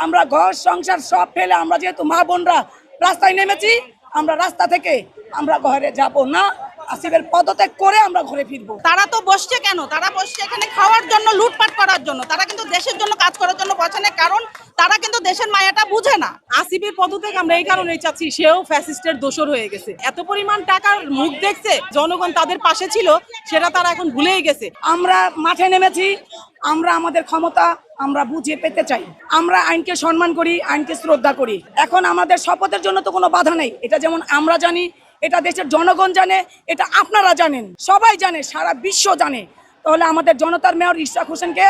আমরা ঘর সংসার সব ফেলে আমরা যেহেতু মা বোনরা রাস্তায় নেমেছি, আমরা রাস্তা থেকে আমরা ঘরে যাব না, আসিফের পদত্যাগ করে আমরা ঘরে ফিরবো। তারা তো বসছে কেন? তারা বসছে এখানে খাওয়ার জন্য, লুটপাট করার জন্য। তারা কিন্তু দেশের জন্য কাজ করার জন্য বসে না, কারণ তারা কিন্তু দেশের মায়াটা বুঝে না। আসিফের পদত্যাগ আমরা এই কারণেই চাচ্ছি, সেও ফ্যাসিস্টের দোসর হয়ে গেছে। এত পরিমাণ টাকার মুখ দেখছে, জনগণ তাদের পাশে ছিল, সেটা তারা এখন ভুলেই গেছে। আমরা মাঠে নেমেছি, আমরা আমাদের ক্ষমতা আমরা বুঝে পেতে চাই। আমরা আইনকে সম্মান করি, আইনকে শ্রদ্ধা করি। এখন আমাদের শপথের জন্য তো কোনো বাধা নেই। এটা যেমন আমরা জানি, এটা দেশের জনগণ জানে, এটা আপনারা জানেন, সবাই জানে, সারা বিশ্ব জানে। তাহলে আমাদের জনতার মেয়র ইশরাক হোসেনকে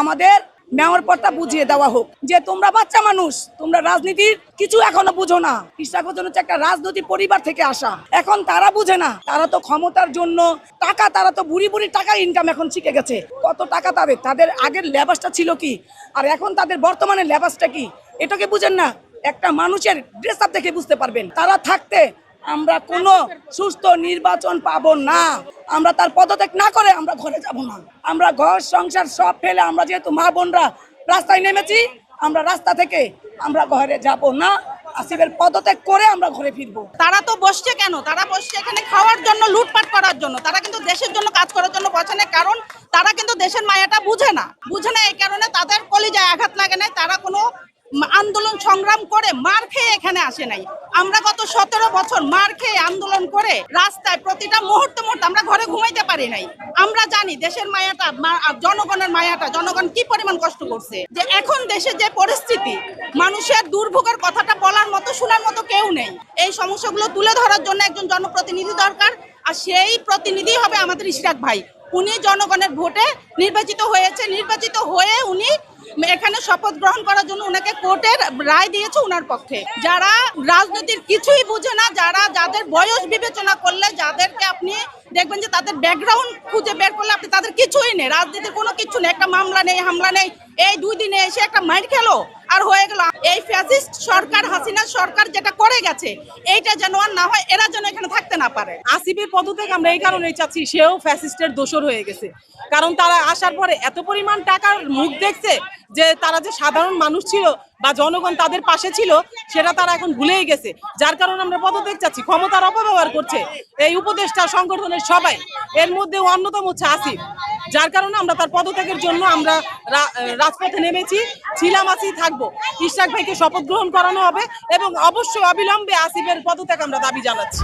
আমাদের মেয়র পদটা বুঝিয়ে দেওয়া হোক যে তোমরা বাচ্চা মানুষ, তোমরা রাজনীতির কিছু এখনো বুঝো না। ইশরাক হোসেন হচ্ছে একটা রাজনৈতিক পরিবার থেকে আসা, এখন তারা বুঝে না। তারা তো ক্ষমতার জন্য টাকা, তারা তো বুড়ি বুড়ি টাকা ইনকাম এখন শিখে গেছে। কত টাকা তাদের আগের লেবাসটা ছিল কি, আর এখন তাদের বর্তমানে লেবাসটা কি, এটাকে বুঝেন না। একটা মানুষের ড্রেস আপ দেখে বুঝতে পারবেন। তারা থাকতে আমরা কোনো সুস্থ নির্বাচন পাবো না। আমরা তার পদত্যাগ না করে আমরা ঘরে যাব না। আমরা ঘর সংসার সব ফেলে আমরা যেহেতু মা বোনরা রাস্তায় নেমেছি, আমরা রাস্তা থেকে আমরা ঘরে যাব না, আসিফের পদত্যাগ করে আমরা ঘরে ফিরবো। তারা তো বসছে কেন? তারা বসছে এখানে খাওয়ার জন্য, লুটপাট করার জন্য। তারা কিন্তু দেশের জন্য কাজ করার জন্য বসে না, কারণ তারা কিন্তু দেশের মায়াটা বুঝে না। এই কারণে তাদের কলিজায় আঘাত লাগে নাই। তারা কোনো আন্দোলন সংগ্রাম করে মার খেয়ে এখানে আসে নাই। আমরা গত 17 বছর মার খেয়ে আন্দোলন করে রাস্তায় প্রতিটা মুহূর্তে আমরা ঘরে ঘুমাইতে পারি নাই। আমরা জানি দেশের মায়াটা, জনগণের মায়াটা, জনগণ কি পরিমাণ কষ্ট করছে। যে এখন দেশে যে পরিস্থিতি, মানুষের দুর্ভোগের কথাটা বলার মতো, শোনার মতো কেউ নেই। এই সমস্যাগুলো তুলে ধরার জন্য একজন জনপ্রতিনিধি দরকার, আর সেই প্রতিনিধি হবে আমাদের ইশরাক ভাই। উনি জনগণের ভোটে নির্বাচিত হয়েছে, নির্বাচিত হয়ে উনি এখানে শপথ গ্রহণ করার জন্য উনাকে কোর্টের রায় দিয়েছে উনার পক্ষে। যারা রাজনীতির কিছুই বুঝে না, যাদের বয়স বিবেচনা করলে, যাদেরকে আপনি দেখবেন যে তাদের ব্যাকগ্রাউন্ড খুঁজে বের করলে আপনি তাদের কিছুই নেই, রাজনীতির কোনো কিছু নেই। একটা মামলা নেই, হামলা নেই। এই 2 দিনে এসে একটা মাইর খেলো আর হয়ে গেল। এই ফ্যাসিস্ট সরকার, হাসিনা সরকার যেটা করে গেছে, এইটা যেন আর না হয়, এরা যেন এখানে থাকতে না পারে। আসিফের পদত্যাগ আমরা এই কারণেই চাচ্ছি, সেও ফ্যাসিস্টের দোসর হয়ে গেছে। কারণ তারা আসার পরে এত পরিমাণ টাকার মুখ দেখছে যে তারা যে সাধারণ মানুষ ছিল বা জনগণ তাদের পাশে ছিল, সেটা তারা এখন ভুলেই গেছে। যার কারণে আমরা পদত্যাগ চাচ্ছি। ক্ষমতার অপব্যবহার করছে এই উপদেষ্টা সংগঠনের সবাই, এর মধ্যে অন্যতম হচ্ছে আসিফ। যার কারণে আমরা তার পদত্যাগের জন্য আমরা রাজপথে নেমেছি, ছিলাম, আছি, থাকবো। ইশরাক ভাইকে শপথ গ্রহণ করানো হবে এবং অবশ্যই অবিলম্বে আসিফের পদত্যাগ আমরা দাবি জানাচ্ছি।